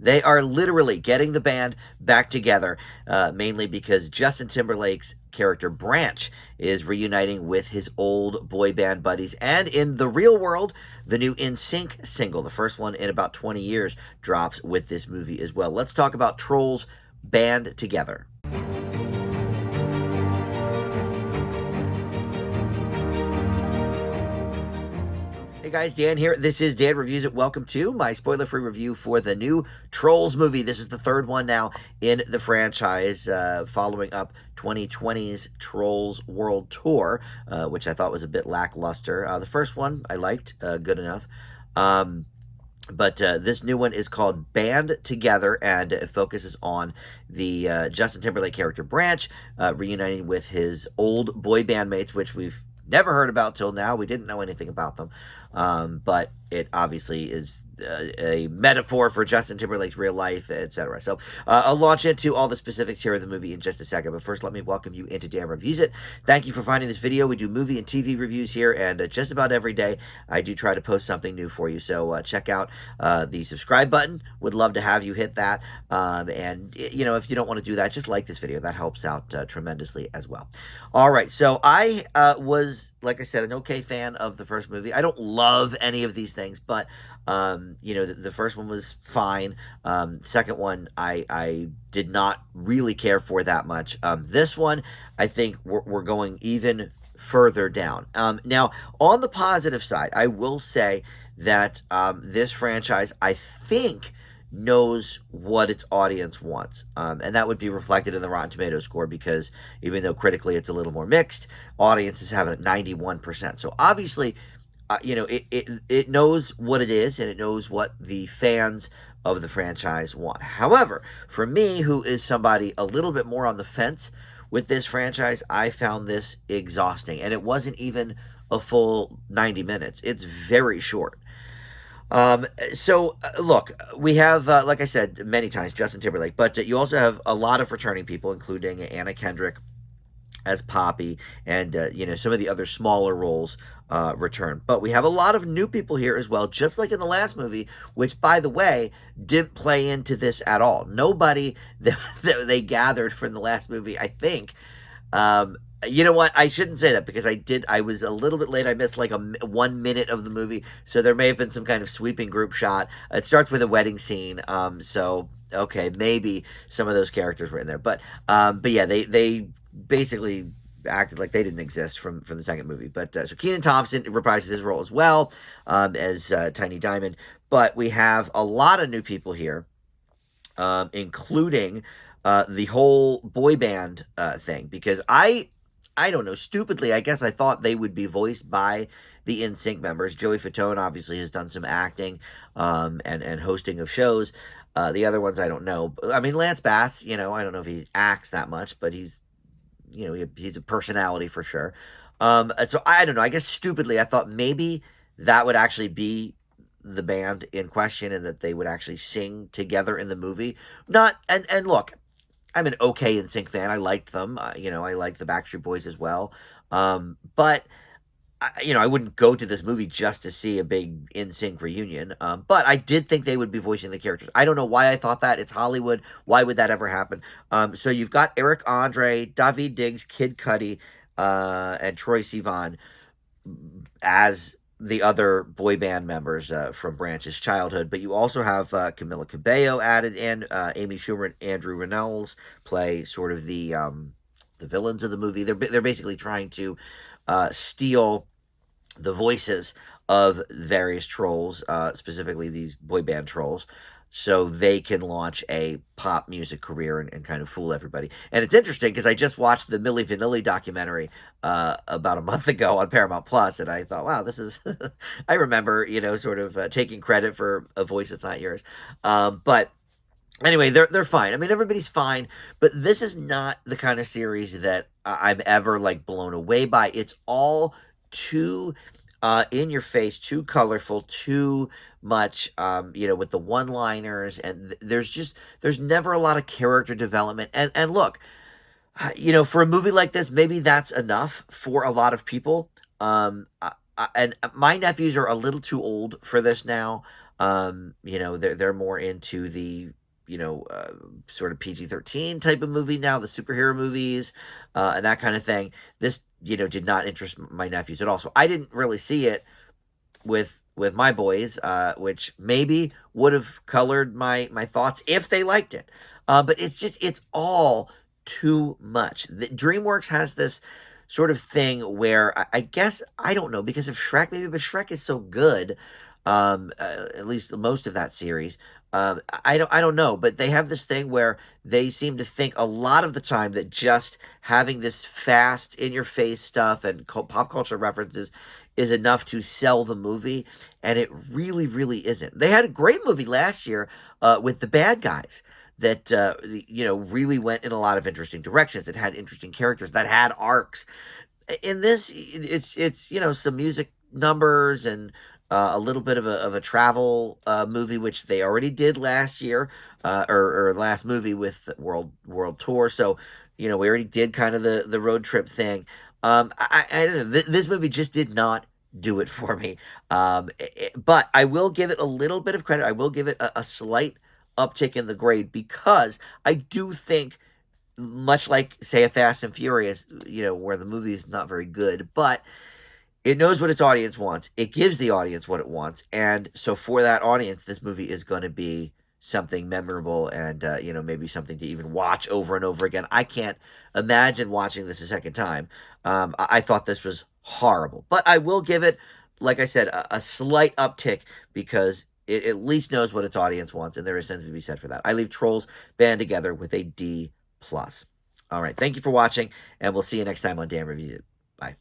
They are literally getting the band back together, mainly because Justin Timberlake's character Branch is reuniting with his old boy band buddies. And in the real world, the new Nsync single, the first one in about 20 years, drops with this movie as well. Let's talk about Trolls Band Together. Hey guys, Dan here. This is Dan Reviews It. Welcome to my spoiler-free review for the new Trolls movie. This is the third one now in the franchise, following up 2020's Trolls World Tour, which I thought was a bit lackluster. The first one I liked, good enough. But this new one is called Band Together, and it focuses on the Justin Timberlake character Branch reuniting with his old boy band mates, which we've never heard about till now. We didn't know anything about them. But it obviously is a metaphor for Justin Timberlake's real life, etc. So I'll launch into all the specifics here of the movie in just a second. But first, let me welcome you into Dan Reviews It. Thank you for finding this video. We do movie and TV reviews here, and just about every day I do try to post something new for you. So check out the subscribe button. Would love to have you hit that. And, you know, if you don't want to do that, just like this video. That helps out tremendously as well. All right, so I was, like I said, an okay fan of the first movie. I don't love any of these things, but you know, the first one was fine. Second one, I did not really care for that much. This one, I think we're going even further down. Now, on the positive side, I will say that this franchise, I think, knows what its audience wants. And that would be reflected in the Rotten Tomatoes score, because even though critically it's a little more mixed, audiences have it at 91%. So obviously, you know, it knows what it is, and it knows what the fans of the franchise want. However, for me, who is somebody a little bit more on the fence with this franchise, I found this exhausting. And it wasn't even a full 90 minutes. It's very short. Look, we have, like I said many times, Justin Timberlake, but you also have a lot of returning people, including Anna Kendrick as Poppy, and, you know, some of the other smaller roles return. But we have a lot of new people here as well, just like in the last movie, which, by the way, didn't play into this at all. Nobody that they gathered from the last movie, I think, you know what? I shouldn't say that, because I was a little bit late. I missed like 1 minute of the movie. So there may have been some kind of sweeping group shot. It starts with a wedding scene. So, okay, maybe some of those characters were in there. But yeah, they basically acted like they didn't exist from the second movie. But so Kenan Thompson reprises his role as well, as Tiny Diamond. But we have a lot of new people here, including the whole boy band thing, because I don't know, stupidly, I guess I thought they would be voiced by the Nsync members. Joey Fatone obviously has done some acting and hosting of shows. The other ones I don't know. I mean, Lance Bass, you know, I don't know if he acts that much, but he's, you know, he's a personality for sure. So I don't know. I guess stupidly, I thought maybe that would actually be the band in question, and that they would actually sing together in the movie. And look, I'm an okay Nsync fan. I liked them. You know, I liked the Backstreet Boys as well. But, you know, I wouldn't go to this movie just to see a big Nsync reunion. But I did think they would be voicing the characters. I don't know why I thought that. It's Hollywood. Why would that ever happen? So you've got Eric Andre, Daveed Diggs, Kid Cudi, and Troye Sivan as the other boy band members from Branch's childhood. But you also have Camila Cabello added in. Amy Schumer and Andrew Rannells play sort of the villains of the movie. They're basically trying to steal the voices of various trolls, specifically these boy band trolls, so they can launch a pop music career and kind of fool everybody. And it's interesting, because I just watched the Milli Vanilli documentary about a month ago on Paramount Plus, and I thought, wow, this is... I remember, you know, sort of taking credit for a voice that's not yours. But anyway, they're fine. I mean, everybody's fine, but this is not the kind of series that I'm ever, like, blown away by. It's all too... in your face, too colorful, too much, you know, with the one-liners, and there's never a lot of character development. And look, you know, for a movie like this, maybe that's enough for a lot of people. And my nephews are a little too old for this now. They're more into the sort of PG-13 type of movie now, the superhero movies, and that kind of thing. This did not interest my nephews at all, so I didn't really see it with my boys, which maybe would have colored my thoughts if they liked it. But it's all too much. DreamWorks has this sort of thing where I guess I don't know because of Shrek maybe, but Shrek is so good. At least most of that series. I don't know, but they have this thing where they seem to think a lot of the time that just having this fast in your face stuff and pop culture references is enough to sell the movie, and it really, really isn't. They had a great movie last year with the bad guys that really went in a lot of interesting directions. It had interesting characters that had arcs. In this, it's some music numbers and a little bit of a travel movie, which they already did last year, or last movie with the World Tour. So, we already did kind of the road trip thing. I don't know. This movie just did not do it for me. But I will give it a little bit of credit. I will give it a slight uptick in the grade because I do think, much like say a Fast and Furious, where the movie is not very good, but it knows what its audience wants. It gives the audience what it wants. And so for that audience, this movie is going to be something memorable and, maybe something to even watch over and over again. I can't imagine watching this a second time. I thought this was horrible. But I will give it, like I said, a slight uptick because it at least knows what its audience wants. And there is something to be said for that. I leave Trolls Band Together with a D+. All right. Thank you for watching. And we'll see you next time on Dan Reviews It. Bye.